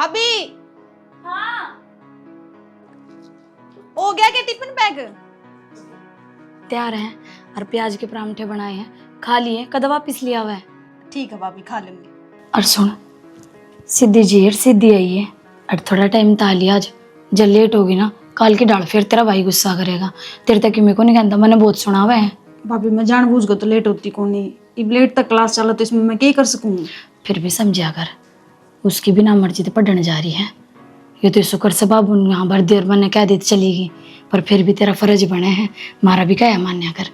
भाभी। हाँ हो गया क्या टिफिन बैग? तैयार है और प्याज के परांठे बनाए हैं, खा लिए, कद वापिस लिया हुआ है। ठीक है भाभी, खा लेंगे। और सुन, सिद्धि जी और सिद्धि आई है और थोड़ा टाइम ताली आज, जब लेट होगी ना काल की डाल, फिर तेरा भाई गुस्सा करेगा। तेरे तक मेरे को नहीं कहता, मैंने बहुत सुना हुआ है। भाभी मैं जानबूझ कर तो लेट होती कौन नहीं, अब लेट तक क्लास चला तो इसमें मैं क्या कर सकूँ? फिर भी समझा कर, उसकी बिना मर्जी तो पढ़ने जा रही है। ये तो शुक्र से बाबू यहाँ भर देर मैंने कह दी चलेगी, पर फिर भी तेरा फर्ज बने हैं, मारा भी क्या मान्या कर।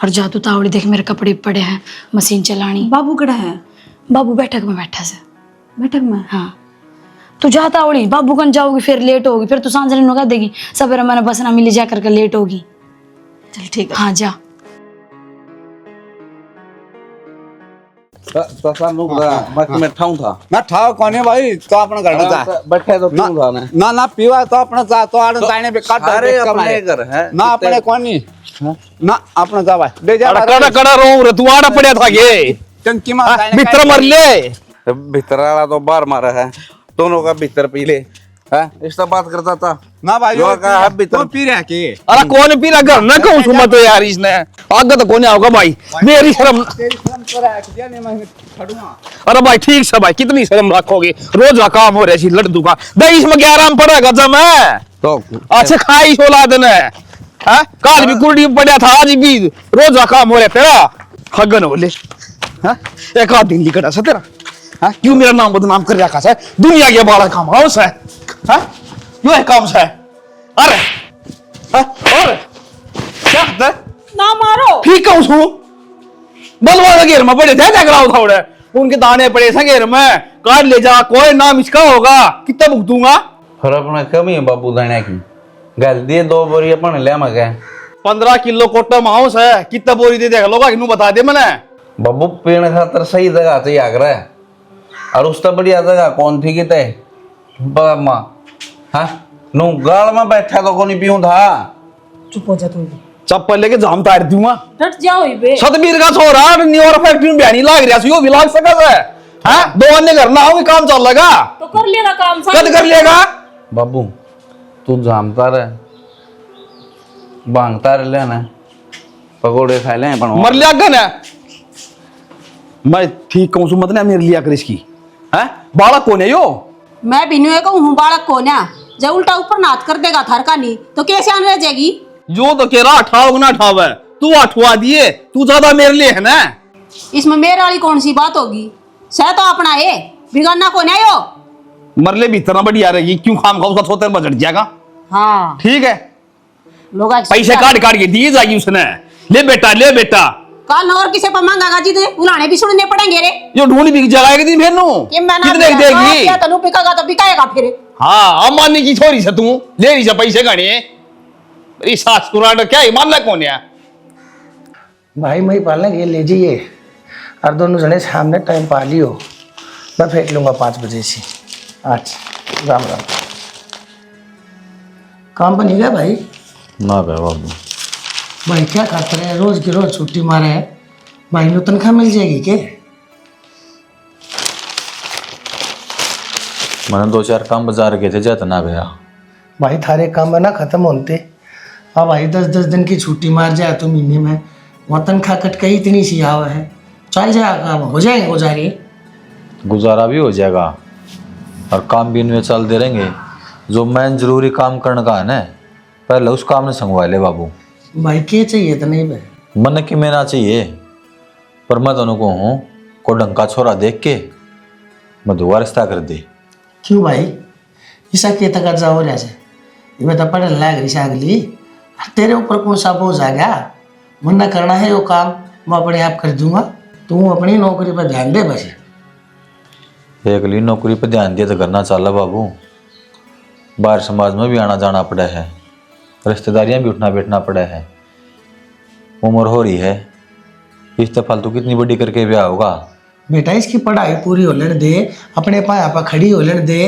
और जा तू तावड़ी देख, मेरे कपड़े पड़े हैं, मशीन चलानी। बाबू कड़ा है? बाबू बैठक में बैठा से। बैठक में? हाँ तू जा तावड़ी, बाबू कन जाओगी फिर लेट होगी, फिर तू सांझ कह देगी सवेरे मैंने बस ना मिली जा करके लेट होगी। चल ठीक है। हाँ जा। मैं ठाऊं था। ना ठाव कोने भाई, तो अपना घर में जा बैठे तो क्यों था ने? ना ना पीवा तो अपना जा, तो आड़ ताने पे काट अरे अपने घर है ना अपने कोनी ना अपना जा भाई ले जा कड़ा कड़ा रो रे तू आड़ा पड़या था ये टंकी में भीतर मर ले। भीतर वाला तो बाहर मारा है, दोनों का भीतर पी ले है। इसका बात करता था ना भाई जो का है भीतर तो पी रहा के अरे कौन पी रहा घर ना कहूं सुमा तो यार, इसने आगे तो कौन आओगा भाई, मेरी शर्म। तेरी शर्म तो रहा के दिया नहीं मैं खड़ूंगा। अरे भाई ठीक से भाई, कितनी शर्म रखोगे, रोज का काम हो रहा है लड्डू का दही इसमें 11 में पड़ेगा जब मैं तो अच्छा खाई छोला देना है। काल भी कुर्डी में पड़ा था, आज भी रोज का काम हो रहा है तेरा। हगन हो ले एक आध दिन लिखा था तेरा। क्यों मेरा नाम बदनाम कर रखा है, दुनिया के बड़ा काम हाउ से क्यों है काम से। अरे और क्या है ना मारो। ठीक कहूं छू बलवा घेर में पड़े थे जगराव थोड़े, उनके दाने पड़े थे घेर में, काट ले जा, कोई नाम इसका होगा, कितना भुगतूंगा। फिर अपने कमी है बाबू देने की, गल दिए 2 बोरी अपन ले मगे 15 किलो कोटा माउस है, कितना बोरी दे देगा लोग इन्हों बता दे मैंने। बाबू पीने खातर सही जगह चाहिए आगरा है, और उससे बढ़िया जगह कौन थी किते माँ नु गाल में बैठा तो कौन पीऊं था। चुप हो जा तू। चप्पल लेके जाम तार दूंगा। डट जाओ बे। सतबीर का छोरा न्यूयॉर्क फैक्ट्री में बयानी लाग रहा यो भी लाग सका है। दो अन्य घर ना हो काम चल लगा तो कर लेगा काम, कद कर लेगा। बाबू तू जामता रहे बांगता रह लेना, पकोड़े खा ले मर लिया गन है। मैं ठीक कहूं सु मतलब मेरे लिया कर इसकी बालक कौन है यो। मैं भी नहीं कहूँ बालक को ना, जब उल्टा ऊपर नाथ कर देगा थार का नहीं तो कैसे आने रह जाएगी। जो तो कह रहा अठाव ना अठाव है, तू अठवा दिए, तू ज्यादा मेरे लिए है ना। इसमें मेरे वाली कौन सी बात होगी, सह तो अपना है बिगाड़ना को नहीं हो। मरले भी इतना बढ़िया रहेगी, क्यों खाम खा उसका सोते बजट जाएगा। हाँ ठीक है लोग पैसे काट काट के दिए जाएगी उसने, ले बेटा ले बेटा। कल और किसे पर मांगा जी उलाने भी सुनने पड़ेंगे रे। जो ढूंढ बिक जाएगी दिन फिर नु कितने देगी। क्या तनु बिकागा तो बिकाएगा फिर। हाँ अमानी की छोरी से तू ले रही से पैसे गाने अरे सास कुरान क्या है मान कौन है भाई मैं पालने के ले जाइए और दोनों जने सामने टाइम पा लियो, मैं फेंक लूंगा 5 बजे से। अच्छा राम राम। काम बन गया भाई? ना बे बाबू भाई क्या करते रहे, रोज की रोज छुट्टी मारे है भाई, नु तनख्वाह मिल जाएगी के? मैंने 2-4 काम बाजार के थे, जाता ना गया भाई थारे काम है ना खत्म होते। हाँ भाई 10-10 दिन की छुट्टी मार जाए तो महीने में वहाँ तनख्वाह कट के इतनी सी आवा है, चल जाएगा काम, हो जाएंगे गुजारे। गुजारा भी हो जाएगा और काम भी इनमें चल दे रहेंगे। जो मैन जरूरी काम करने का है ना, पहले उस काम ने संगवा ले बाबू। भाई क्या चाहिए तो नहीं भाई मन की में ना चाहिए, पर मैं दोनों को हूँ को डंका छोरा देख के मैं दोबारा रिश्ता कर दे। क्यों भाई ईसा के तक जाओ रहे ये तो पढ़ने लायक रिशा अगली तेरे ऊपर कौन सा बोझ आ गया। मुन्ना करना है वो काम मैं अपने आप कर दूंगा, तू अपनी नौकरी पर ध्यान दे बस। अगली नौकरी पर ध्यान दिया तो करना चाला बाबू, बाहर समाज में भी आना जाना पड़ा है, रिश्तेदारियां भी उठना बैठना पड़ा है, उम्र हो रही है, इस तो फालतू कितनी बड़ी करके ब्याह होगा। बेटा इसकी पढ़ाई पूरी हो लेने दे, अपने पाया पर खड़ी हो लेने दे,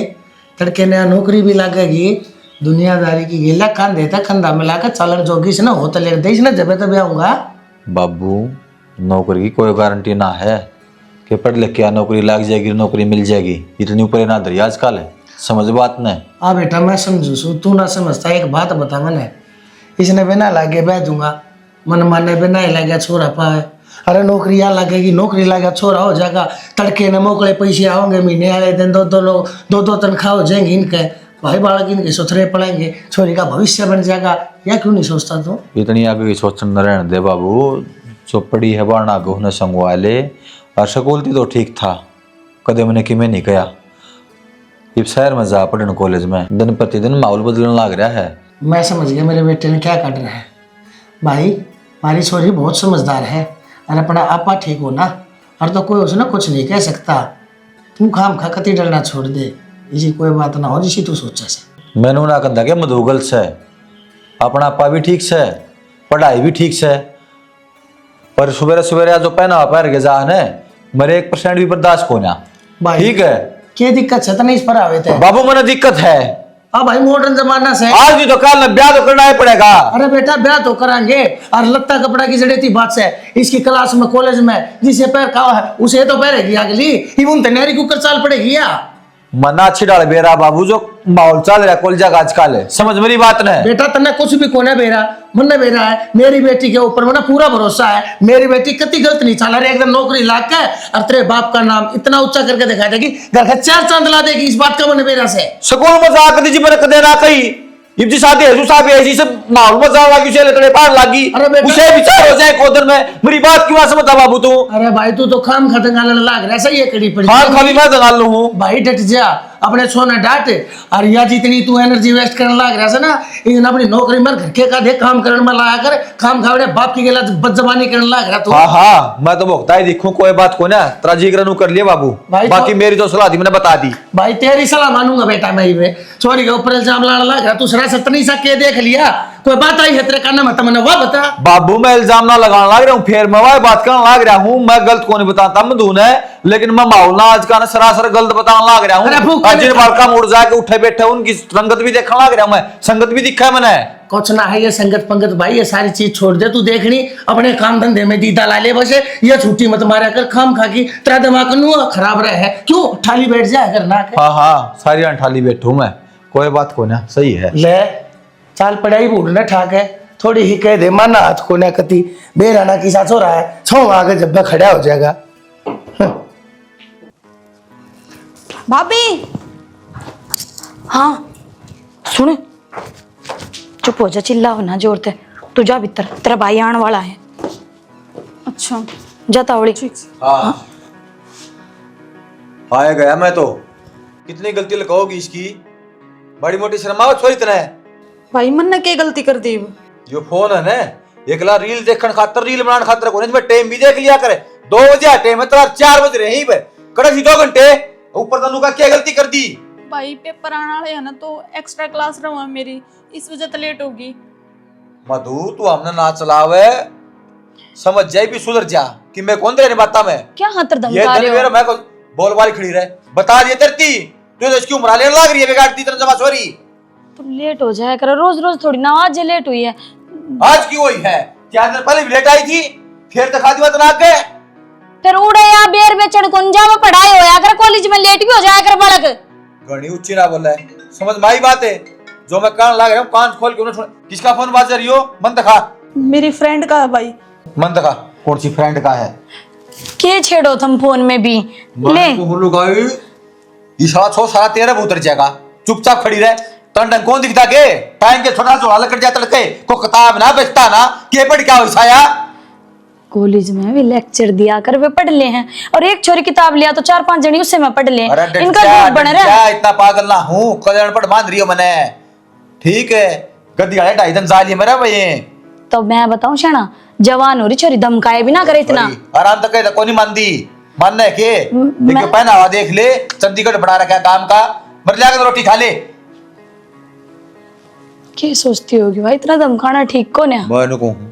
तड़के नया नौकरी भी लगेगी, दुनियादारी की गेला कान देता कंधा मिलाकर चलन जोगी से ना हो तो ले दे इसने जब तो ब्याहूंगा। बाबू नौकरी की कोई गारंटी ना है कि पढ़ लिख के नौकरी लग जाएगी, नौकरी मिल जाएगी, इतनी ऊपर ना धरी आजकल है। समझ बात ने। हाँ बेटा मैं समझू सू, तू ना समझता। एक बात बता मैंने, इसने बिना लागे बह दूंगा, मन माने बिना ही लगे छोरा पाए। अरे नौकरी यहाँ लगेगी, नौकरी लगे छोरा हो जाएगा, तड़के न मोकले पैसे आओगे, महीने वाले दिन दो तनख्वाह हो जाएंगी इनके, भाई बालक इनके सुथरे पड़ेंगे, छोरी का भविष्य बन जाएगा। या क्यों नहीं सोचता तू? इतनी आगे की सोचन न रहने दे बाबू, जो पड़ी है बाढ़ आगे उन्हें संगवा ले। और स्कूल थी तो ठीक था, कदे मैंने कि मैं नहीं कहा। इब शहर में जा पढ़ने कॉलेज में, दिन प्रतिदिन माहौल बदलने लग रहा है। मैं समझ गया मेरे बेटे ने क्या कर रहा है। भाई हमारी छोरी बहुत समझदार है, और अपना आपा ठीक हो ना, और तो कोई उसने कुछ नहीं कह सकता। तू खाम खा कती डरना छोड़ दे, इसी कोई बात ना हो जिसी तू सोचा से। मैंने ना कहता कि मधुगल से अपना आपा भी ठीक से, पढ़ाई भी ठीक से, पर सवेरे सवेरे जो पहना पैर के जा ने मेरे 1% भी बर्दाश्त हो ना। भाई ठीक है क्या दिक्कत है? नहीं इस पर आवे थे बाबू, मैंने दिक्कत है। हाँ भाई मॉडर्न जमाना से, आज नहीं तो कल ब्याह तो करना ही पड़ेगा। अरे बेटा ब्याह तो कराएंगे, और लत्ता कपड़ा की जड़ी थी बात से। इसकी क्लास में कॉलेज में जिसे पैर खावा है उसे तो पहरेगी अगली, इवन तैयारी कुकर चाल पड़ेगी या मना अच्छी डाल बेरा बाबू, जो माहौल चल रहा है कॉलेज का आजकल है, समझ मेरी बात ने। बेटा तन्ने कुछ भी कोने बेरा मन बेरा है, मेरी बेटी के ऊपर मैंने पूरा भरोसा है। मेरी बेटी कति गलत नहीं चला रही, एकदम नौकरी ला के और तेरे बाप का नाम इतना ऊंचा करके दिखा देगी, घर का 4 चांद ला देगी। इस बात का मन बेरा से स्कूल में जाकर दीजिए मैंने कदे ना कही, इब जी शादी है साहब ऐसी सब माहौल में जा लगी, उसे लेते पार लगी, अरे बेटा, उसे विचार हो जाए कोदर में। मेरी बात क्यों समझता बाबू तू? अरे भाई तू तो खाम खतंगालन लाग रहा है, सही है कड़ी पड़ी। खान खाली मैं दंगाल लू हूँ भाई डट जा, अपने सोना डांट। और या जितनी तू एनर्जी वेस्ट करने लग रहा है ना, इन अपनी नौकरी में घर के का दे काम करने में लाया कर, काम खावड़े बाप की गला बदजबानी करने लग रहा तू। हाँ हाँ मैं तो भोगता ही दिखूं, कोई बात को ना तेरा जिक्र कर लिया बाबू, भाई बाकी मेरी जो सलाह थी मैंने बता दी। भाई तेरी सलाह मानूंगा बेटा मैं ही, छोरी के ऊपर इल्जाम लाने लग रहा तू, सरासर नहीं सके देख लिया, कोई बात आई है तेरे कान में, तमने वह बता। बाबू मैं इल्जाम ना लगाने लग रहा हूँ, फिर मैं वह बात करने लग रहा हूँ, मैं गलत को नहीं बताता मधुन है, लेकिन मैं माहौल ना आज का सरासर गलत बताने लग रहा हूँ। जिन बालका मुड़ जाके उठे बैठे उनकी संगत भी देखने लग रहा हूँ, मैं संगत भी दिखा है मैंने। कुछ ना है ये संगत पंगत भाई, ये सारी चीज छोड़ दे तू, देखनी अपने काम धंधे में दीदा ला ले बस, ये छुट्टी मत मारा कर खाम खा की, तेरा दिमाग नु खराब रहे है, क्यों ठाली बैठ जाए कर ना। हाँ हाँ सारी ठाली बैठू मैं, कोई बात को ना, सही है। ले चाल पढ़ाई बूढ़ ठाक है, थोड़ी ही कह दे माना हाथ को ना कती बेराना की साथ हो रहा है, छो आगे जब खड़ा हो जाएगा। भाभी हाँ सुन, चुप हो जा, चिल्ला हो ना जोर से। तू जा भीतर, तेरा भाई आने वाला है। अच्छा जा तावड़ी। हाँ आया गया मैं तो, कितनी गलती लगाओगी इसकी, बड़ी मोटी शर्मावत छोरी इतना है। भाई मन ने क्या गलती कर दी? जो फोन है ना, एकला रील देखने खातर, रील बनाने खातर कोने में टाइम भी देख लिया करे, 2 बजे टाइम है तो 4 बज रहे हैं कड़ा सी 2 घंटे ऊपर तनु का क्या गलती कर दी? भाई पेपर आने वाले है ना, तो एक्स्ट्रा क्लास रहा मेरी, इस वजह से लेट होगी। मधु तू हमने ना चलावे, समझ जाए भी सुधर जा कि मैं कौन तेरे बाता में क्या हाथ ये धमका रहे मेरा हो? मैं को बोल वाली खड़ी रहे, बता दिए तरती तू तो इसकी उम्र लेने लग रही है, बिगाड़ दी तरह जमा छोरी। तू लेट हो जाया कर, रोज रोज थोड़ी ना, आज लेट हुई है। आज की वही है, 4 दिन पहले भी लेट आई थी, फिर दिखा दी बात ना के फिर उड़े या बेर बेचड़ कुंजा में पढ़ाई होया कर, कॉलेज में लेट भी हो जाया कर बालक। घनी उच्ची ना बोल रहा है, समझ में आई बात है, जो मैं कान लगा रहा हूँ कान खोल के उन्हें। किसका फोन बाज रही हो? मन दिखा। मेरी फ्रेंड का है भाई। मन दिखा, कौन सी फ्रेंड का है? के छेड़ो तुम फोन में भी ले। ये सारा तेरा भी उतर जाएगा, चुपचाप खड़ी रहे। टंडन कौन दिखता के टाइम के छोटा छोटा लकड़ जाता लड़के को किताब ना बेचता ना, के पढ़ क्या होया? कॉलेज में भी लेक्चर दिया कर, वे पढ़ ले हैं, और एक छोरी किताब लिया तो 4-5 जनी उससे मैं पढ़ ले। इनका ग्रुप बन रहा है। इतना पागल ना हूँ, कल्याण पढ़ मान रही हो मैंने, ठीक है गद्दी गाड़े 2.5 दिन जाली मेरा भाई। तो मैं बताऊं शाना, जवान हो रही छोरी, धमकाए भी ना करे इतना। आराम तक कहीं कोनी मानदी, मानना है के देखिए पहनावा देख ले, चंडीगढ़ बना रखा है काम का, मर जाकर रोटी खा ले। क्या सोचती होगी भाई, इतना धमकाना ठीक को ना? मैं कहूँ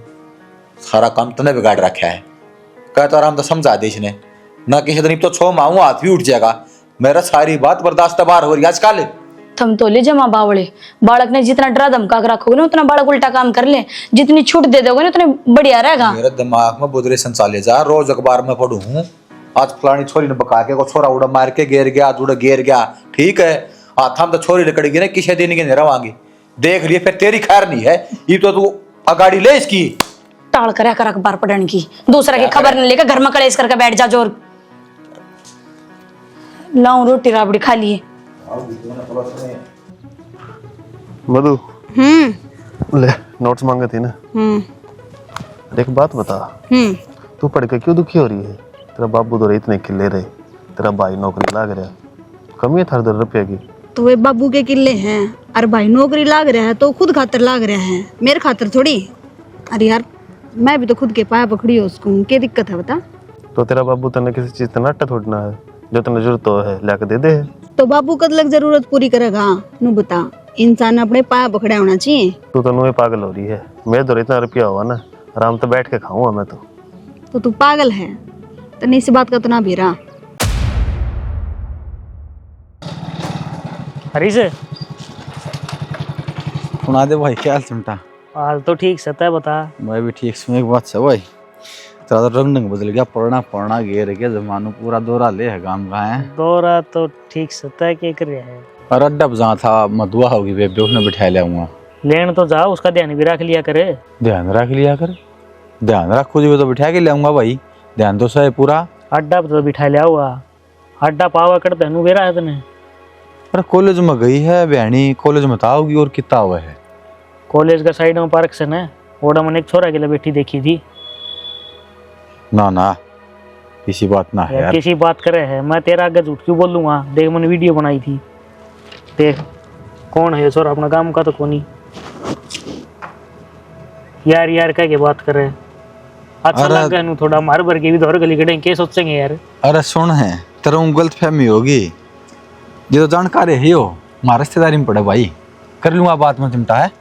सारा काम तूने बिगाड़ रखा है, कह तो आराम तो समझा दे इसने ना, किसी दिन तो 6 माह हाथ भी उठ जाएगा, मेरा सारी बात बर्दाश्त बाहर हो रही है आजकल। थम तो ले जमा बावड़े, बालक ने जितना डरा धमका कर रखोगे ना उतना बालक उल्टा काम कर ले, जितनी छूट दे दोगे ना उतने बढ़िया रहेगा। मेरे दिमाग में बुदरे संचाले जा, रोज अखबार में पढ़ू हूँ, आज फलानी छोरी ने बका के को छोरा उड़ा मार के गिर गया, आज उड़ा गिर गया, ठीक है हाथ हम तो छोरी लकड़ेगी ना किसे दिन के नहीं रवांगे देख लिए फिर तेरी खैर नहीं है ये तो तू अगाड़ी ले इसकी टाल कर अखबार पढ़ने की दूसरा की खबर नहीं लेकर घर में कलेश करके बैठ जा जोर लाऊं रोटी राबड़ी खा लिए मधु ले नोट्स मांगे थे ना एक बात बता तू पढ़ के क्यों दुखी हो रही है तेरा बाबू तो इतने किले रहे तेरा भाई नौकरी लाग रहा कमी है थार 10 रुपये की तो वे बाबू के किले हैं और भाई नौकरी लाग रहा है तो खुद खातर लाग रहा है मेरे खातर थोड़ी। अरे यार मैं भी तो खुद के पाया पकड़ी हो उसको क्या दिक्कत है बता। तो तेरा बाबू तने किसी चीज से नट्टा थोड़ना है जो तने जरूरत हो है लाके दे दे तो बाबू कद लग जरूरत पूरी करेगा नू बता। इंसान अपने पाया पकड़ा होना चाहिए। तू तो नुए पागल हो रही है मेरे तो इतना रुपया हुआ ना आराम तो बैठ के खाऊंगा मैं तो तू पागल है तने इस बात का तो ना भेरा। हरी से सुना दे भाई क्या हाल चिमटा हाल तो ठीक सता बता। मैं भी ठीक सुन एक बात से भाई तेरा तो रंग बदल गया पढ़ना घेर गया जमानो पूरा दौरा ले है गांव का है दौरा तो ठीक सता क्या कर रहा है और अड्डा जहाँ था मधुआ होगी बेबे उसने बिठा लिया हुआ लेन तो जाओ उसका ध्यान भी रख लिया करे। ध्यान रख लिया कर ध्यान रखो जी तो बिठा के लाऊंगा भाई ध्यान तो सही पूरा अड्डा तो बिठा लिया हुआ अड्डा पावा कर तेनू बेरा है तने। अरे कॉलेज में गई है बहनी कॉलेज में तो आओगी और कितना हुआ है कॉलेज का साइड में पार्क से न ओडा मैंने एक छोरा के लिए बैठी देखी थी। ना ना किसी बात ना है यार किसी बात करे है मैं तेरा आगे झूठ क्यों बोलूंगा। देख मैंने वीडियो बनाई थी देख कौन है छोरा अपना काम का तो कोनी यार यार कह के बात करे अच्छा लग गया थोड़ा मार भर के भी दौर गली कटेंगे क्या सोचेंगे यार। अरे सुन है तेरा गलत फहमी होगी ये तो जानकारी है यो हमारा रिश्तेदारी में पड़े भाई कर लूंगा बात में चिमटा है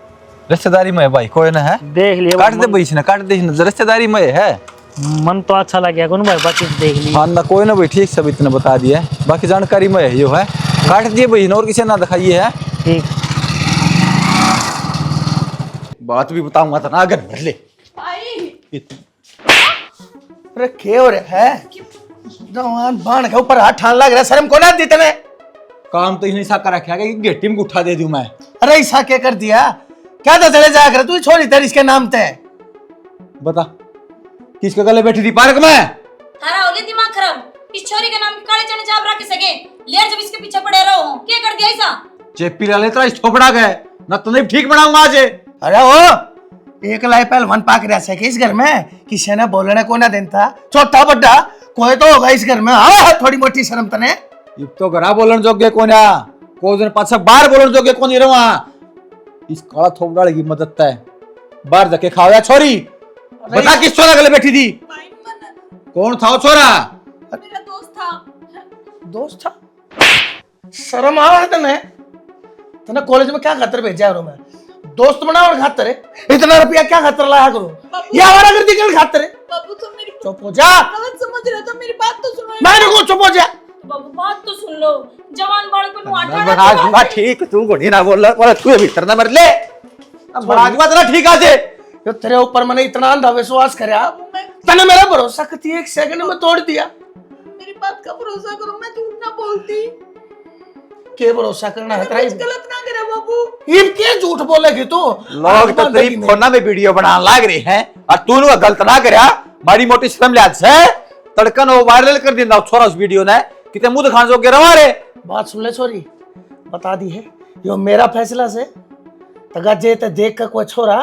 रिश्तेदारी में है भाई कोई ना है देख लिया काट दे भाई इसने काट दे इसने रिश्तेदारी में है मन तो अच्छा लग गया कौन भाई बाकी देख लिया हाँ ना कोई ना भाई ठीक सब इतने बता दिया बाकी जानकारी में है यो है काट दिए भाई और किसी ना दिखाइए है ठीक बात भी बताऊंगा तो ना अगर भर ले अरे क्या हो रहा है जवान बाण के ऊपर हाथ ठान लग रहा है शर्म को ना दी तने। काम तो इसने ऐसा कर रखा है कि गेटी में उठा दे दूं मैं। अरे ऐसा क्या कर दिया क्या तो चले जा कर तू छोड़ी तेरी इसके नाम ते बता किसके गले बैठी थी पार्क में थारा हो गया दिमाग खराब इस छोरी के नाम काले चने चाप रख सके लेर जब इसके पीछे पड़े रहो क्या कर दिया ऐसा चेपी ला लेता इस थोपड़ा गए ना तो नहीं ठीक बनाऊंगा आज। अरे ओ एक लाई पहलवान पाक रहा है इस घर में किसी ने बोलने को ना देता छोटा बड्डा कोई तो होगा इस घर में। हाँ थोड़ी मोटी शर्म तने ये तो घरा बोलन जोगे कोन्या को दिन पाछा बाहर बोलन जोगे कोनी रवा इस काला थोपड़ा की मदद है बाहर जाके खाओ छोरी बता किस छोरा गले बैठी थी कौन था वो छोरा मेरा दोस्त था शर्म आ रहा है तने कॉलेज में क्या खातर भेजा है मैं दोस्त बनाओ खातर इतना रुपया क्या खातर लाया करो ये हमारा कर दी खातर बाबू तुम मेरी चुप हो जा गलत समझ रहे हो तो मेरी बात तो सुनो। मैं रुको चुप हो जा बाबू बात तो सुन लो जवान बालक को मैं बना दूंगा ठीक तू घोड़ी ना बोल रहा तू भीतर ना मर ले अब बना दूंगा तेरा ठीक आजे जो तेरे ऊपर मैंने इतना अंधा विश्वास करया तने मेरा भरोसा कती एक सेकंड में तोड़ दिया। मेरी बात का भरोसा करो मैं झूठ ना बोलती के भरोसा करना है तेरा गलत ना करे बाबू ये क्या झूठ बोलेगी तू लोग तो तेरी फोना में वीडियो बनाने लाग रहे हैं और तूने गलत ना करया मारी मोटी शर्म लिया से तड़कन वो वायरल कर दिया छोरा उस वीडियो ने कितने मुंह दिखाने जो के रवा रे बात सुन ले छोरी बता दी है यो मेरा फैसला से तगा जे ते देख कर कोई छोरा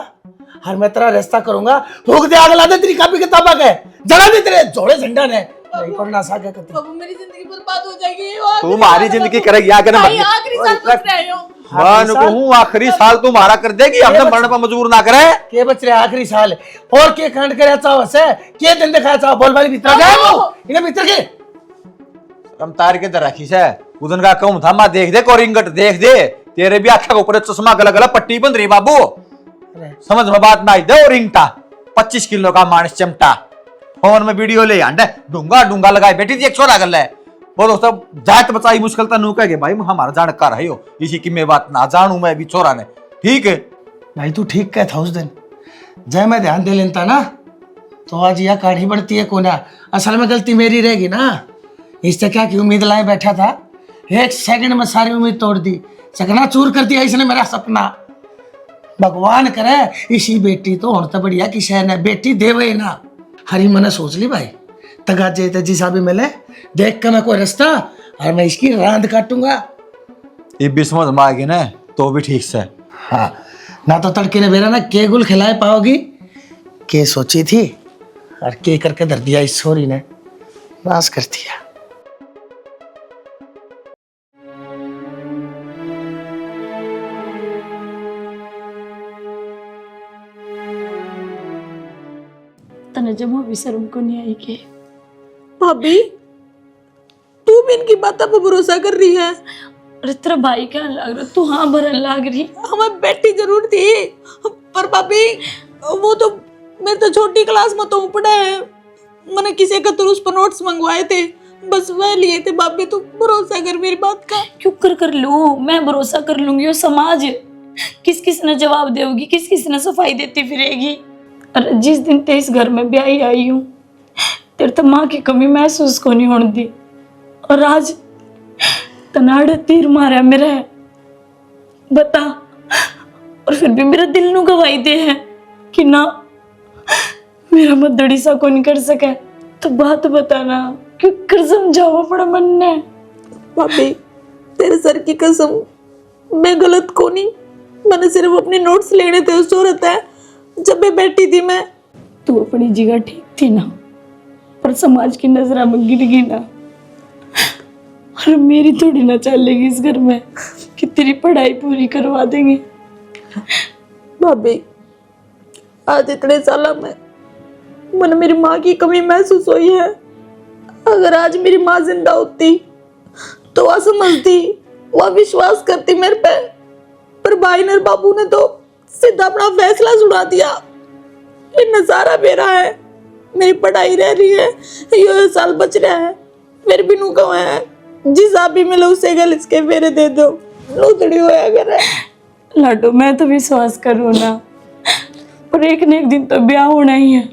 हर मैं तेरा रिश्ता करूंगा फूक दे आग ला दे तेरी कापी किताबा के जला दे तेरे जोड़े झंडा ने नहीं करना साके कती बाबू मेरी जिंदगी बर्बाद हो जाएगी तुम्हारी जिंदगी करेगी आगे भाई आखिरी साल बच रहे हो मान को हूँ आखिरी साल तुम्हारा कर देगी हमने मरने पर मजबूर ना करे के बच रहे आखिरी साल और के कांड करे चाहो से के दिन दिखाया चाहो बोल वाली भीतर गए वो इन्हें भीतर के हम तार के दर रखी से उदन का कहूं था मैं देख दे कोरिंगट देख दे तेरे भी आंखों के ऊपर चश्मा गला गला पट्टी बन रही बाबू समझ में बात ना आई दे रिंगटा 25 किलो का मानस चमटा फोन में वीडियो ले आंडे डूंगा डूंगा लगाए बैठी थी एक छोरा गल है वो दोस्तों जात बचाई मुश्किल था नू कह भाई हमारा जानकार है यो इसी की मैं बात ना जानू मैं भी छोरा ने ठीक है भाई तू ठीक कह था उस दिन जय मैं ध्यान दे लेता ना तो आज यह कहानी बढ़ती है कोना असल में गलती मेरी रहेगी ना इससे क्या की उम्मीद लाए बैठा था एक सेकंड में सारी उम्मीद तोड़ दी, चकना चूर कर दिया इसने मेरा सपना। भगवान करे इसी बेटी तो होने तो बढ़िया किसी ने बेटी देवे ना। हरी मैंने सोच ली भाई, तगाजे ते जिसा भी मिले देख कर मैं कोई रास्ता और मैं इसकी रांद काटूंगा। ये भी समझ में आ गई ना तो भी ठीक से। हाँ, ना तो तड़के ने मेरा ना के गुल खिलाए पाओगी, के सोची थी और के करके धर दिया इस छोरी ने, नाश कर दिया। तने जमा भी शर्म को नहीं आई के। भाभी तू भी इनकी बातों पर भरोसा कर रही है? अरे तेरा भाई क्या लग रहा, तू हाँ भरन लाग रही। हमें बेटी जरूर थी, पर भाभी वो तो मेरे तो छोटी क्लास में तो पढ़ा है, मैंने किसी का तो उस पर नोट्स मंगवाए थे, बस वह लिए थे। भाभी तू भरोसा कर मेरी बात का। क्यों कर लूं, मैं भरोसा कर लूंगी। और समाज किस किस ने जवाब देगी, किस किस ने सफाई देती फिरेगी। अरे जिस दिन ते इस घर में ब्याही आई हूँ, तेरे तो माँ की कमी महसूस को नहीं होने दी, और आज तनाड़े तीर मारा मेरा बता। और फिर भी मेरा दिल नू गवाही दे है कि ना मेरा मदड़ी सा को नहीं कर सके। तो बात बताना, क्यों कर समझाओ पड़ा मन ने। भाभी तेरे सर की कसम, मैं गलत को नहीं, मैंने सिर्फ अपने नोट्स लेने थे उस औरत है जब मैं बैठी थी। मैं तू अपनी जगह ठीक थी ना, पर समाज की नजर में गिर गई ना। और मेरी थोड़ी ना चलेगी इस घर में कि तेरी पढ़ाई पूरी करवा देंगे। भाभी आज इतने साल में मैंने मेरी माँ की कमी महसूस हुई है। अगर आज मेरी माँ जिंदा होती तो वह समझती, वह विश्वास करती मेरे पे, पर भाई ने बाबू ने तो सीधा अपना फैसला सुना दिया। ये नजारा मेरा है, मेरी पढ़ाई रह रही है, ये साल बच रहा है, फिर भी नू कहा है जिस आप भी मिले उसे गल इसके फेरे दे दो, लूतड़ी होया करे। लाडो मैं तो विश्वास करूँ ना, पर एक न एक दिन तो ब्याह होना ही है।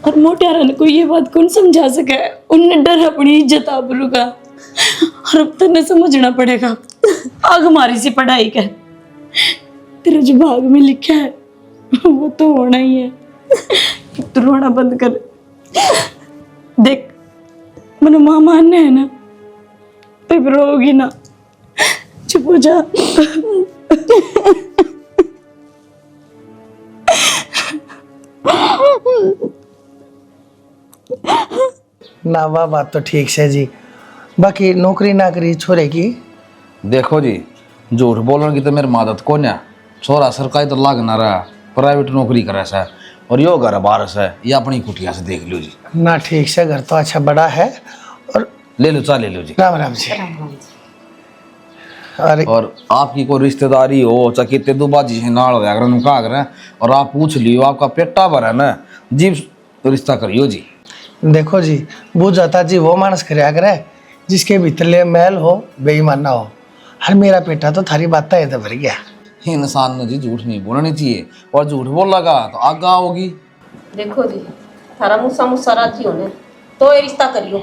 और मोटियारन को ये बात कौन समझा सके, उनने डर अपनी इज्जत आबरू का। और अब तने समझना पड़ेगा, आग हमारी सी पढ़ाई का तेरे जो भाग में लिखा है वो तो होना ही है। तू रोना बंद कर, देख मैंने माँ मानना है ना, तो रोगी ना, चुप हो जा। ना वाह बात तो ठीक से जी, बाकी नौकरी ना करी छोरे की। देखो जी, झूठ बोलने की तो मेरी मदद को ना, छोरा सरकारी तो लाग ना रहा, प्राइवेट नौकरी करे से, और यो घर बाहर से, ये अपनी कुटिया से देख लो जी। ना ठीक से, घर तो अच्छा बड़ा है। और ले लो, ले लो जी। राम राम जी। अरे और आपकी कोई रिश्तेदारी हो चाहे कितने दुबाजी से नाल होया अगर कहा करें, और आप पूछ लियो आपका पेटा भर है ना जी, तो रिश्ता करियो जी। देखो जी, बुझ जाता जी वो मानस करया करे जिसके भीतर मैल हो, बेईमान ना हो। हर मेरा पेटा तो थारी बात है तो भर गया। इंसान ने जी झूठ नहीं बोलनी चाहिए, और झूठ बोल लगा तो आगा होगी। देखो जी, थारा मुसा मुसा राजी होने तो ये रिश्ता करियो।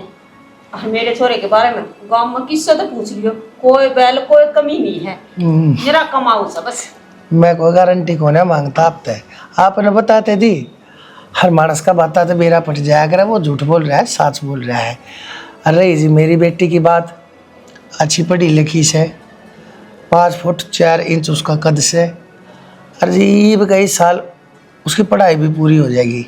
और मेरे छोरे के बारे में गांव में किससे तो पूछ लियो, कोई बैल कोई कमी नहीं है, मेरा कमाऊ सा बस। मैं कोई गारंटी को नहीं मांगता आपते, आपने बताते दी। हर मानस का बात तो मेरा पट जाया करे, वो झूठ बोल रहा है सच बोल रहा है। अरे जी मेरी बेटी की बात, अच्छी पढ़ी लिखी से, 5 फुट 4 इंच उसका कद से, अजीब का इस साल उसकी पढ़ाई भी पूरी हो जाएगी।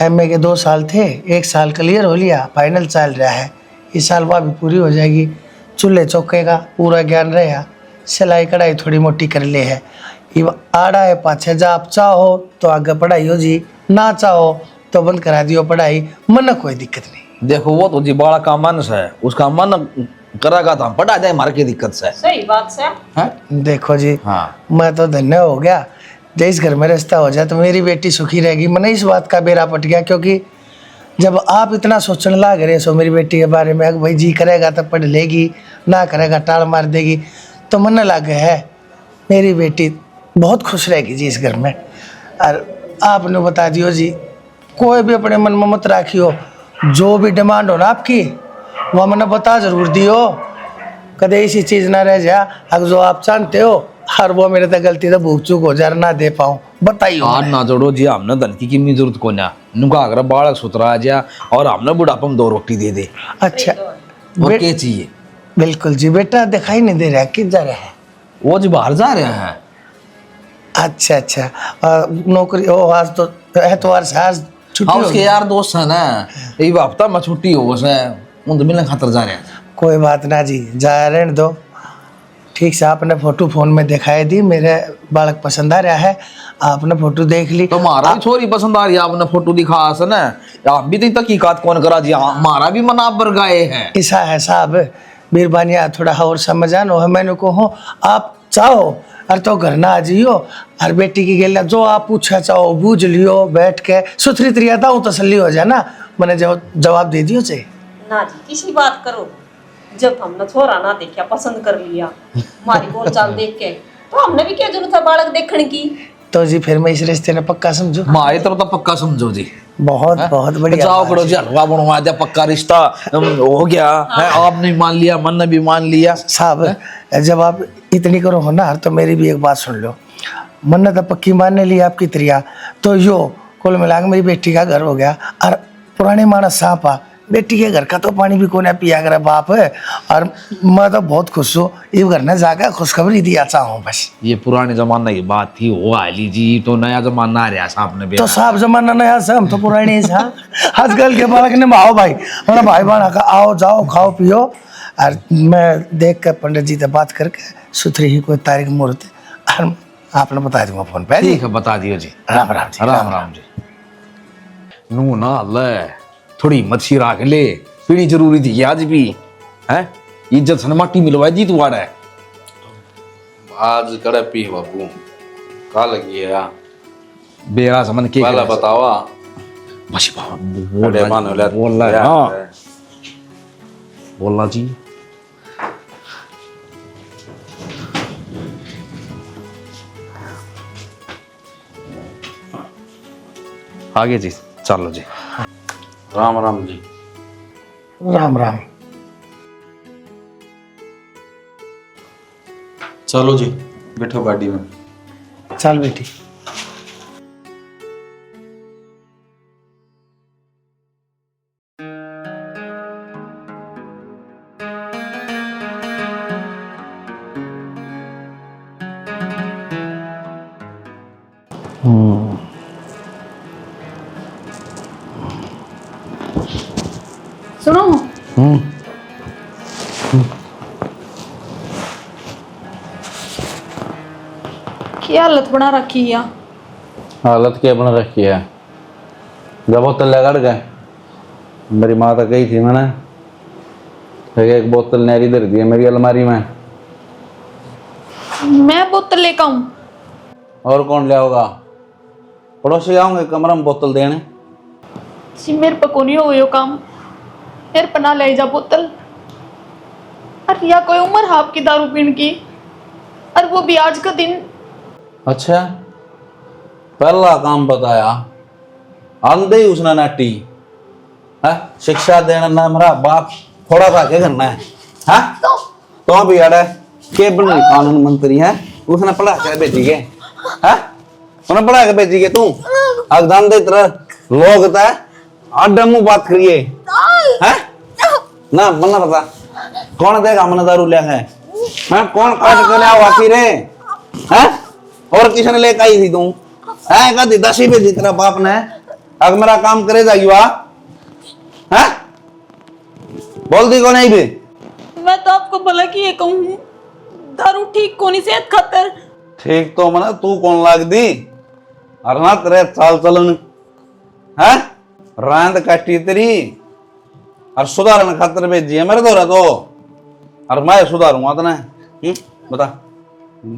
एमए के 2 साल थे, 1 साल क्लियर हो लिया, फाइनल चल रहा है, इस साल वह भी पूरी हो जाएगी। चूल्हे चौके का पूरा ज्ञान रहेगा, सिलाई कढ़ाई थोड़ी मोटी कर ले है। ये आड़ा है पाछे, जा आप चाहो तो आगे पढ़ाई हो जी, ना चाहो तो बंद करा दियो पढ़ाई, मन कोई दिक्कत नहीं। देखो वो तो जी बड़ा का मन से, उसका मन करेगा तो हम पढ़ा जाए, मार के दिक्कत से। सही बात से। देखो जी, हाँ, मैं तो धन्य हो गया, जिस घर में रिश्ता हो जाए तो मेरी बेटी सुखी रहेगी। मैंने इस बात का बेरा पट गया, क्योंकि जब आप इतना सोचने लग रहे सो मेरी बेटी के बारे में, भाई जी करेगा तो पढ़ लेगी, ना करेगा टाल मार देगी, तो मन लग गया है मेरी बेटी बहुत खुश रहेगी जी इस घर में। और आपने बता दियो जी, कोई भी अपने मन में मत राखियो, जो भी डिमांड हो ना आपकी वह मैंने बता जरूर दियो, कदे ऐसी चीज ना रह जा अगर जो आप जानते हो हर वो मेरे तो गलती तो भूख चूक हो जा ना दे पाऊं बताइए हाथ ना जोड़ो जी, हमने धन की कितनी जरूरत को ना नुका अगर बालक सुतरा आ जा और हमने बुढ़ापा में 2 रोटी दे दे। अच्छा और क्या चाहिए? बिल्कुल जी बेटा दिखाई नहीं दे रहा किस जा रहा है? वो जी बाहर जा रहे हैं। अच्छा अच्छा नौकरी ओ आज तो एतवार से आज छुट्टी हाँ होगी। उसके यार दोस्त है ना, यही हफ्ता में छुट्टी हो उसे उन तो मिलने खातर जा रहे हैं। कोई बात ना जी जा रहने दो। ठीक से आपने फोटो फोन में दिखाई दी मेरे बालक पसंद आ रहा है आपने फोटो देख ली तो हमारा भी छोरी पसंद आ रही है, आपने फोटो दिखा से ना, आप भी तो तहकीकात कौन करा जी, हमारा भी मन आप पर गाए हैं। ऐसा है साहब मेहरबानी थोड़ा और समझानो है मैंने कहो आप चाहो और तो घर ना आ जाइयो और बेटी की गेला जो आप पूछा चाहो बूझ लियो बैठ के सुथरी तरिया दाऊ तसल्ली हो जाए ना मैंने जवाब दे दियो चाहिए ना जी किसी बात करो जब हमने छोरा ना देखा पसंद कर लिया हमारी बोल चाल देख के तो हमने भी क्या जरूरत है बालक देखने की। तो जी फिर मैं इस रिश्ते ने पक्का समझू हमारी तरफ तो पक्का समझो जी। बहुत बहुत बढ़िया जाओ करो जी, हलवा बनवा दिया, पक्का रिश्ता हो गया है। आपने मान लिया, मन ने भी मान लिया। साहब जब आप इतनी करो हो ना तो मेरी भी एक बात सुन लो मन ने तो पक्की मानने ली आपकी त्रिया तो यो कुल मिला मेरी बेटी का घर हो गया और पुराने मानस सांप आ बेटी के घर का तो पानी भी कोने पिया कर बाप है और मैं तो बहुत खुश हूँ ये घर ने जाकर खुशखबरी दिया चाहूँ बस। ये पुराने जमाने की बात थी वो आली जी, तो नया जमाना आ रहा साहब ने तो साहब जमाना नया से हम तो पुराने आजकल के बालक ने आओ भाई हमारा भाई बहन का आओ जाओ खाओ पियो और मैं देख कर पंडित जी से बात करके सुथरी ही कोई तारीख मुहूर्त और आपने बता दूंगा फोन पे। ठीक है बता दियो जी। राम राम जी राम राम जी। नू ना ले थोड़ी मच्छी राख ले, पीनी जरूरी थी आज भी है, इज्जत से माटी मिलवाई दी तू आड़ा है। आज कड़े पी बाबू का लगी है बेरा समन के पहला बतावा बस अरे मान ले बोल रहा है। हाँ बोलना जी। आगे जी चलो जी। राम राम जी। राम राम। चलो जी बैठो गाड़ी में। चल बेटी सुनो क्या हालत बना रखी है। हालत क्या बन रखी है जब बोतल लगा गए मेरी माँ तो गई थी मैंने एक बोतल नहरी धर दी है मेरी अलमारी में। मैं बोतल लेकर आऊं? और कौन ले आओगा पड़ोसी आऊंगे कमरा में बोतल देने। जी मेरे पर को नहीं हो यो काम मेरे पर ना ले जा बोतल। और या कोई उम्र है आपकी दारू पीने की और वो भी आज का दिन। अच्छा पहला काम बताया आंदे ही उसने नाटी है शिक्षा देना ना मेरा बाप थोड़ा सा क्या करना है हाँ तो भी यार के बन कानून मंत्री है उसने पढ़ा के भेजी के हाँ उसने पढ़ा के भेजी के तू अगदान दे तरह लोग था आडमू बात करिए हैं ना मना पता कौन देगा मन दारू लिया है हाँ कौन काट के लिया वाकी रे हैं और किसने लेकर आई थी तू है का दसी पे दी तेरा बाप ने अगर मेरा काम करे जाइयो हैं बोल दी को नहीं भी मैं तो आपको भला की ये कहूँ दारू ठीक कोनी सेहत खातर। ठीक तो मना तू कौन लाग दी अरे ना तेरे चाल चलन है रांद काटी तेरी और सुधारने खातर भेजी है मेरे दौरा तो और मैं सुधारूंगा तो ना बता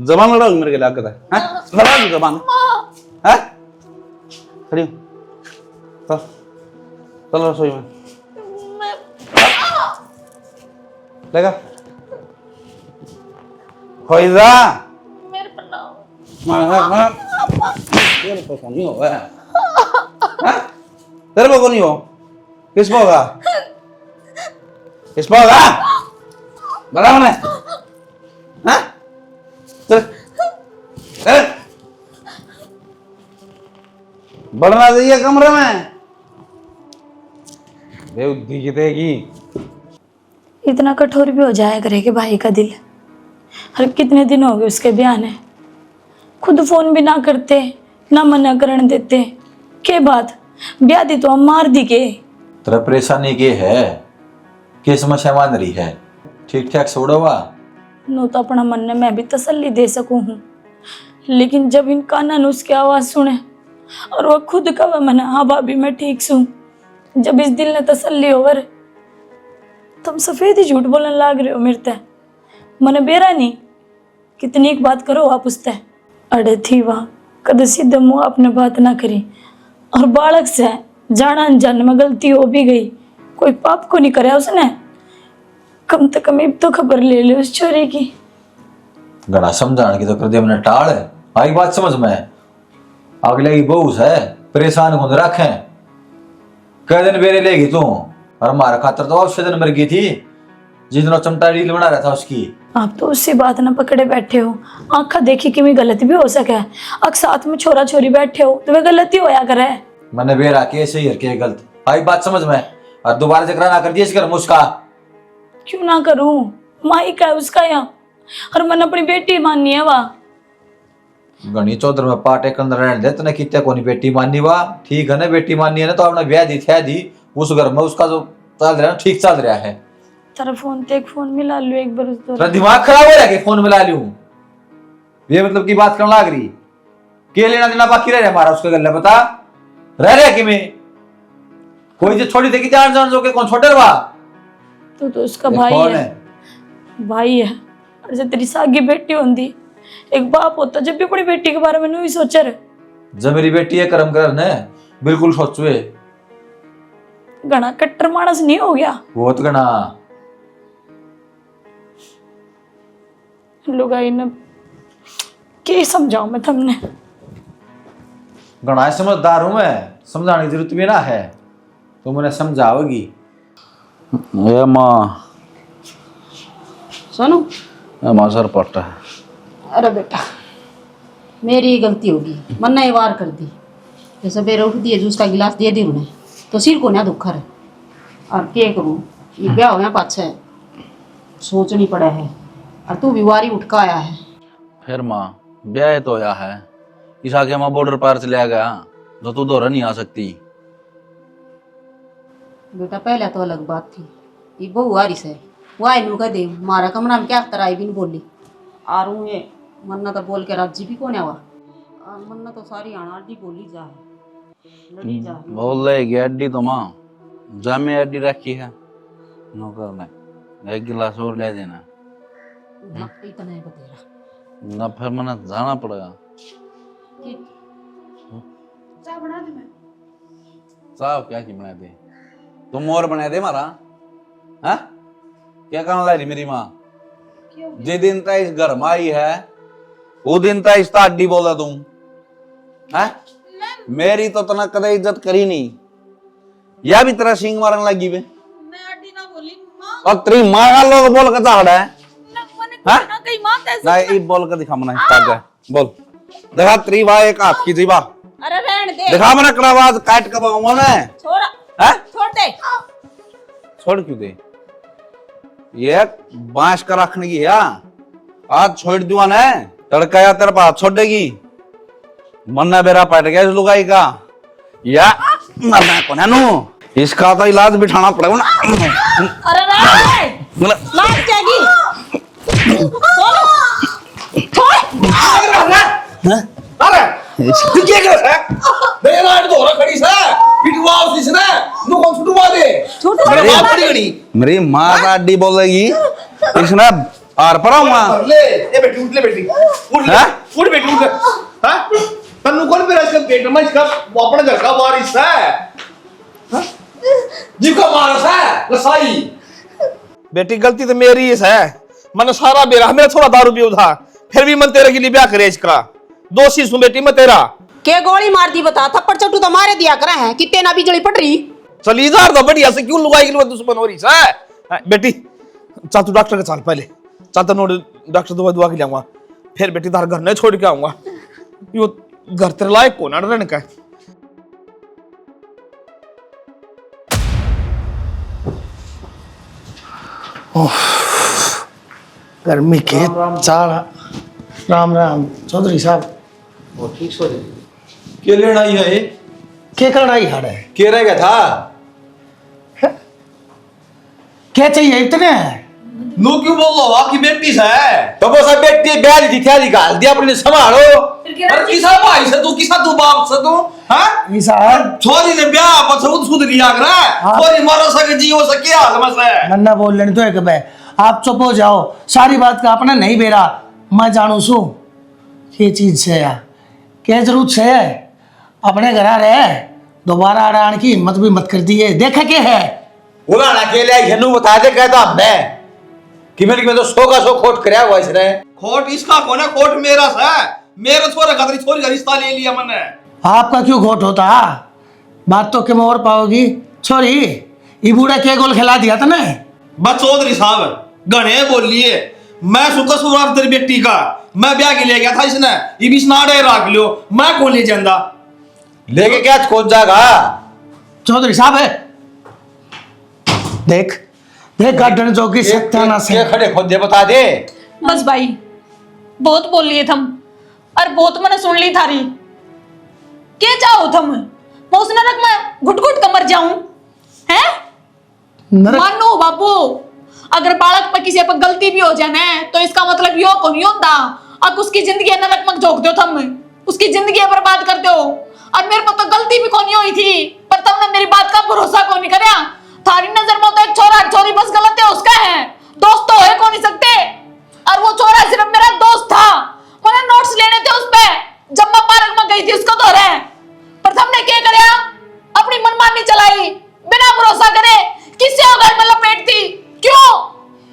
जबान लड़ाओगी मेरे के लिए आगे है लड़ा दी जबान है खड़ी चल चल रसोई में लेगा फैजा मेरे पर ना तेरे को नहीं होगा तेरे को नहीं हो किस को होगा किस को होगा बता मैंने हाँ? चल चल। बढ़ना चाहिए कमरे में, बेउद्धी की देगी। इतना कठोर भी हो जाया करे कि भाई का दिल। हर कितने दिन हो गए उसके बयान है, खुद फोन भी ना करते ना मना करने देते। के बात ब्याह दी तो हम मार दी के। तेरा परेशानी के है, के समस्या मान रही है, ठीक ठाक छोड़ो वा। नो तो अपना मन ने मैं भी तसल्ली दे सकूं हूँ, लेकिन जब इन काना ने उसकी आवाज सुने और वो खुद कहा मैंने हाँ भाभी मैं ठीक हूँ, जब इस दिल ने तसल्ली होवर तुम सफेद ही झूठ बोलने लाग रहे हो मेरे ते। मने बेरा नहीं कितनी एक बात करो आप उसते। अड़े थी वहाँ कद सीधे मुँह आपने बात ना करी, और बालक से जाना अनजान में गलती हो भी गई, कोई पाप को नहीं कराया उसने। कम से कम अब तो खबर ले ले उस छोरी की। घना समझाने की तो कर दिया मैंने टाल है। आई बात समझ में, अगले की बहू है परेशान खुद रखे, कई दिन बेरे लेगी तू, और हमारा खातर तो उससे दिन मर गई थी जिस दिन चमटा रील बना रहा था उसकी। आप तो उससे बात ना पकड़े बैठे हो, आंखा देखी कि मैं गलती भी हो सके। अक साथ में छोरा छोरी बैठे हो तो वे गलती होया करे। मैंने बेरा के ऐसे ही के गलत आई बात समझ में, और दोबारा जिक्र ना कर दिया इसका मुस्का। क्यों ना करूं, माई का है उसका यहाँ, और मन अपनी बेटी माननी है वह। गणी चौधर में पाटे के अंदर रहने दे, तने कितने कोनी बेटी माननी वा, ठीक है ना, बेटी माननी है ना तो अपना ब्याह दी थे उस घर में उसका जो चल रहा है ठीक चल रहा है। तेरा फोन ते एक फोन मिला लू एक बार उस तेरा दिमाग खराब हो रहा है कि फोन मिला लूं, ये मतलब की बात करने लग रही, के लेना देना बाकी रह रहा हमारा उसके गले, बता रह रहा कि मैं कोई जो छोड़ी देखी जान जान जो के कौन छोटे रहा। तो उसका भाई है, भाई है। और जब तेरी सागी बेटी होती, एक बाप होता जब भी अपनी बेटी के बारे में नहीं सोचा रे। जब मेरी बेटी है कर्म करने बिल्कुल सोचुए, घना कट्टर मानस नहीं हो गया बहुत घना। लुगाई ने के समझाऊं मैं तुमने, घना समझदार हूं मैं, समझाने की जरूरत भी ना है, तो मैंने समझाओगी। ये माँ सोनू माँ सर पट्टा है। अरे बेटा मेरी गलती होगी, मन ने वार कर दी, जैसे बेरे उठ दिए जूस का गिलास दे दी उन्हें, तो सिर को ना दुखर है। और क्या करूं, ये ब्याह हो गया पाछे सोचनी पड़ा है, और तू भी वारी उठ का आया है। फिर माँ ब्याह तो होया है, इस आगे माँ बॉर्डर पार चले गया जो तू दोहरा नहीं आ सकती। बेटा पहले तो अलग बात थी, ये बहू आ रही से वो आई नू कह दे मारा कमरा में क्या तरह आई भी नहीं बोली, और हूँ ये मन्ना तो बोल के राजी भी कौन हुआ, और मन्ना तो सारी आनाडी बोली जा है, लड़ी जा है। बोल रही अड्डी तो माँ जामे अड्डी रखी है नौकर ने, एक गिलास और ले देना ना इतना ही बतेरा ना, फिर मैंने जाना पड़ेगा। चाय बना दे मैं, चाह क्या की बना दे, तुम और बना दे मारा, हाँ क्या कहना ला रही मेरी माँ, जिस दिन तक इस घर में आई है वो दिन तक इस अड्डी बोला तुम, है मेरी तो तना कदे इज्जत करी नहीं, या भी तेरा सिंग मारने लगी वे। मैं अड्डी ना बोली माँ, और तेरी माँ का लोग बोल के चाहड़ा है, ना कहीं माँ कैसे। नहीं बोल कर दिखा मना बोल, देखा तेरी वाह एक हाथ की जीवा, अरे रहने दे, दिखा मना कड़ा आवाज काट के पाऊंगा मैं, छोड़ा है छोड़ दे। छोड़ क्यों दे, ये बांस का रखने की है, आज छोड़ दुआ ने तड़का या तेरे पास छोड़ देगी, मन्ना बेरा पट गया इस लुगाई का, या मरना कौन है नू, इसका तो इलाज बिठाना पड़ेगा ना। अरे रहने मार जाएगी, क्या कर रहा है? मेरा आड़ दोहरा खड़ी सा, पिटवा उसी से ना, नु कौन छुटवा दे? मेरे बाप बड़ी घड़ी। मेरी माँ का अड्डी बोलेगी, इसने आर पर आऊंगा। ले, ये बेटी उठ ले बेटी, उठ ले, उठ बेटी उठ ले, हाँ? तन्नू कौन मेरा इसका पेट में इसका अपना घर का वारिस है, हाँ? जिसका वारिस है, लसाई। बेटी गलती तो मेरी है, मैंने सारा बेरा, मेरा थोड़ा दारू पियो था, फिर भी मन तेरे के लिए ब्याह करे इसका, दोषी सुन बेटी मैं तेरा। के गोली मार दी बता, थप्पड़ चट्टू तो मारे दिया करे हैं, कितने ना बिजली पड़ रही। चली जा तो बढ़िया से क्यों लुगाई के लिए दुश्मन हो रही है बेटी, चल तू डॉक्टर के चल पहले, चल तो डॉक्टर दवा दुआ के लाऊंगा, फिर बेटी तार घर नहीं छोड़ के आऊंगा। यो घर तेरे लायक को ना रहने का। गर्मी के चाल। राम राम चौधरी साहब। क्या लेना ही है? क्या करना ही हाड़ है? क्या रह गया था? क्या चाहिए इतने? नू क्यों बोल लो आपकी बेटी से? तो वो सब बेटी ब्याह दी थी निकाल दिया अपने संभालो। और किसा भाई से तू किसा तू बाप से तू हैं? साहब छोरी ने ब्याह पर सुध लिया कर छोरी मरो सके जीवो सके हाल में से नन्ना बोल लेने तो एक बे आप चुप हो जाओ। सारी बात का अपना नहीं बेरा मैं जानू सू ये चीज से या क्या जरूरत से है अपने घर आ रहे दोबारा आने की हिम्मत भी मत कर दिए। देखा क्या है बुलाना के लिए हेनु बता दे कहता हमने कि मेरे में तो 100 का 100 खोट करया हुआ इसने। खोट इसका कौन है? खोट मेरा सा मेरे छोरा खातिर छोरी का रिश्ता ले लिया मैंने। आपका क्यों घोट होता? बात तो क्यों और पाओगी छोरी ये बूढ़ा क्या गोल खिला दिया था ना। बस चौधरी साहब गणे बोलिए मैं सुखा सुरार तेरी बेटी का मैं ब्याह के ले गया था इसने ये भी स्नाडे रख लियो मैं कौन ले जांदा लेके क्या खोज जाएगा? चौधरी साहब है देख देख गार्डन जोगी सत्याना से खड़े खोद दे बता दे। बस भाई बहुत बोल लिए थम और बहुत मैंने सुन ली थारी। क्या चाहो थम? मैं उस नरक में घुट घुट कर मर जाऊं हैं? मानो बाबू अगर बालक पर किसी पर गलती भी हो जाए ना तो इसका मतलब यो को नहीं होता अब उसकी जिंदगी नरक में झोंक दो थम उसकी जिंदगी बर्बाद कर दो। और मेरे को तो गलती भी कोनी हुई थी पर तुमने मेरी बात का भरोसा को नहीं करया। थारी नजर में तो एक छोरा छोरी बस गलत है उसका है दोस्त तो है को नहीं सकते। और वो छोरा सिर्फ मेरा दोस्त था मैंने नोट्स लेने थे उस पे जब मैं पार्क में गई थी उसको तो है पर तुमने क्या करया अपनी मनमानी चलाई बिना भरोसा करे किससे हो घर में लपेट थी क्यों?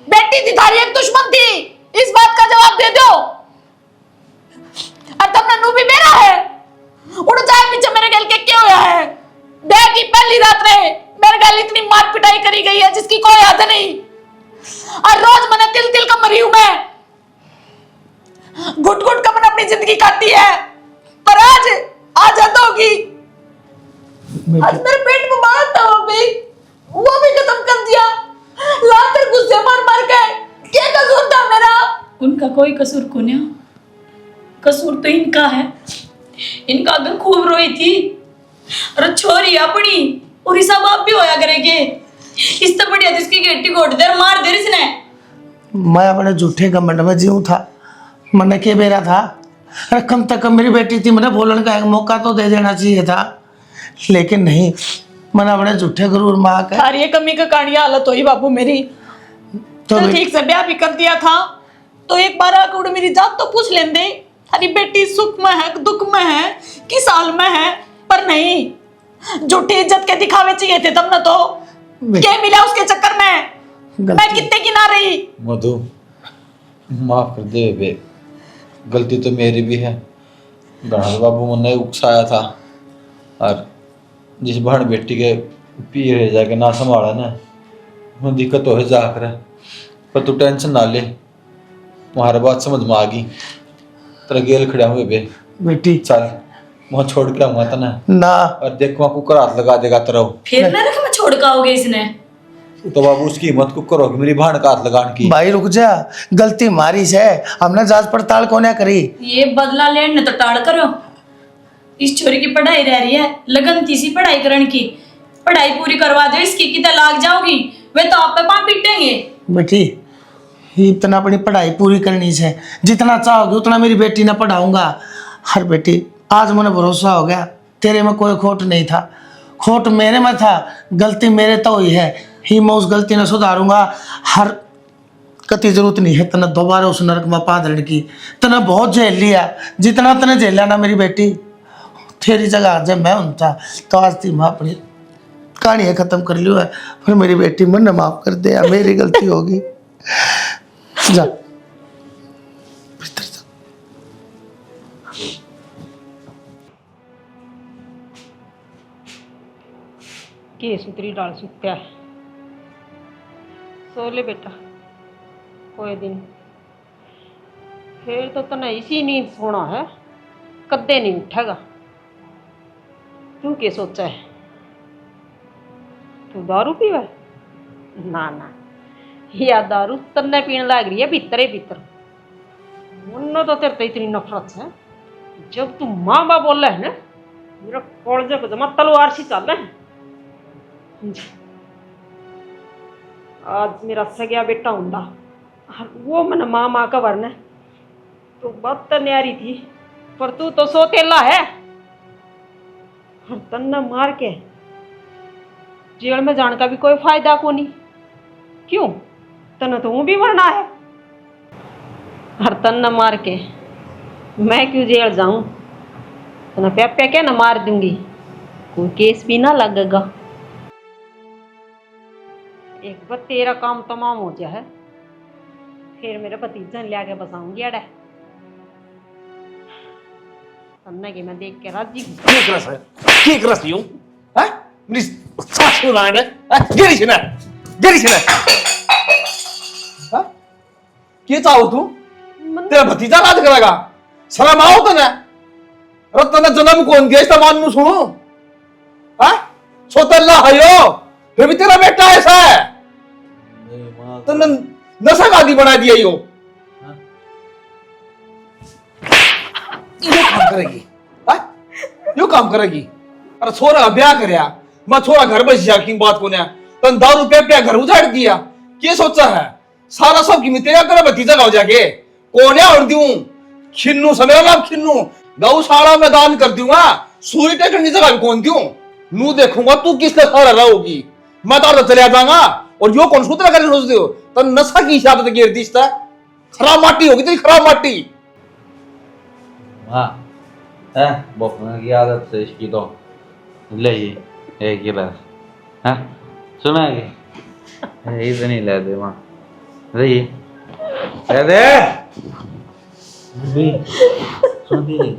बेटी थी थारी एक दुश्मन थी इस बात का जवाब दे दो। और तुमने नू भी मेरा है उड़ जाए पीछे मेरे गल के क्या होया है? ब्याह की पहली रात रहे मेरे गल इतनी मार पिटाई करी गई है जिसकी कोई हद नहीं और रोज मैंने तिल तिल का मरी हूं मैं घुट घुट का मैंने अपनी जिंदगी काटी है पर आज आजाद होगी। आज मेरे पेट में बात था वो भी खत्म कर दिया लाकर गुस्से मार मार के। क्या कसूर था मेरा? उनका कोई कसूर को नहीं कसूर तो इनका है। इनका अगर खूब रोई थी और छोरी अपनी और हिसाब आप भी होया करेंगे इस तो बढ़िया जिसकी गेटी घोट दे मार दे इसने। मैं अपने झूठे घमंड में जीऊं था मैंने के बेरा था अरे कम तक कम मेरी बेटी थी मैंने बोलने का एक मौका तो दे देना चाहिए था लेकिन नहीं मैंने अपने झूठे गुरूर माँ का सारी कमी का कहानियां हालत हुई बाबू मेरी तो ठीक से ब्याह भी कर दिया था तो एक बार आकर मेरी जात तो पूछ लेंदे अरे बेटी सुख में है दुख में है किस हाल में है पर नहीं झूठी इज्जत के दिखावे चाहिए थे तुमने तो क्या मिला उसके चक्कर में मैं कितने की ना रही। मधु माफ कर दे बे गलती तो मेरी भी है। गणेश बाबू मैंने उकसाया था और जिस बहन बेटी के पी रह जाके ना संभाला ना वो दिक्कत हो जाकर पर तू टेंशन ना ले तुम्हारा बात समझ में आ गई तेरा गेल खड़ा हुए बे बेटी चल वहाँ छोड़ के आऊंगा तना ना और देख वहाँ कुकर हाथ लगा देगा तेरा फिर ना रख मैं छोड़ के आओगे इसने तो बाबू उसकी हिम्मत कुकर होगी मेरी बहन का हाथ लगाने की। भाई रुक जा गलती मारी से हमने जांच पड़ताल कोने करी ये बदला लेने तो टाड़ करो। इस छोरी की पढ़ाई रह रही है लगन थी सी पढ़ाई करने की पढ़ाई पूरी करवा दो इसकी कितना लाग जाओगी वे तो आप पे पाँव पीटेंगे। बेटी इतना अपनी पढ़ाई पूरी करनी से जितना चाहोगे उतना मेरी बेटी ने पढ़ाऊंगा। हर बेटी आज मुझे भरोसा हो गया तेरे में कोई खोट नहीं था खोट मेरे में था गलती मेरे तो हुई है ही मैं उस गलती ने सुधारूंगा। हर कति जरूरत नहीं है तना दोबारा उस नरक में पादरण की तना बहुत झेल लिया जितना तने झेला ना मेरी बेटी तेरी जगह जब मैं उनता तो आज थी मैं अपनी कहानी खत्म कर लियो है फिर मेरी बेटी मन माफ कर दे मेरी गलती होगी जा भीतर जा। के सुतरी डाल सुत्या है सो ले बेटा कोई दिन फिर तो तने इसी नींद सोना है, कद्दे नहीं उठेगा। तू क्या सोचा है? तू दारू पीवा? ना ना, या दारू तन्ने पीने लग रही है भीतर ही भीतर। मुन्नो तो तेरे तो इतनी नफरत है, जब तू माँ बाप बोल रहा है ना, मेरा कॉलेज को जमा तलवार सी चल रहा है। आज मेरा सगया बेटा होंदा, वो मन माँ माँ का वरना तो बात तो न्यारी थी, पर तू तो सोतेला है। हर तन्ना मार के जेल में जाने का भी कोई फायदा को नहीं। क्यों? तना तो भी मरना है। हर तन्ना मार के मैं क्यों जेल जाऊं? तना प्या क्या ना मार दूंगी, कोई केस भी ना लगेगा। एक बार तेरा काम तमाम हो जाए है, फिर मेरे भतीजा ले आके बसाऊंगी अड़े। तन्ना की मैं देख के राजी हूँ। ठीक रस यूं हैं मेरी सास को लाने हैं गेरी छना हैं क्या चाहो तू? तेरा भतीजा राज करेगा? शर्म आओ तने? रत्न जन्म कौन दिया इसका मान नु सुनो हैं? सोतल्ला हयो, फिर भी तेरा बेटा ऐसा है। तने नशा गादी बना दिया यो। ये काम करेगी हैं? यो काम करेगी? अरे छोरा ब्याह करया, मैं छोरा घर बस जा की बात को ने तन दारू पे घर उजाड़ दिया। क्या सोचा है? सारा सब की तेरा तेरा भतीजा गाँव जाके कौन है और दूं? खिन्नू समय नाम खिन्नू गौशाला में दान कर दूंगा, सूरी टेकनी जगह कौन दूं? नू देखूंगा तू किसने सारा रहोगी। मैं तो चले जाऊंगा और यो कौन सूत्र करने सोचते हो? तो नशा की आदत गिर दिसता, खराब माटी होगी तेरी, खराब माटी। हाँ है बॉक्स की आदत से इसकी तो ले ही एक गिलास हाँ सुना ये इतनी ले दे माँ रही ले दे सुनती नहीं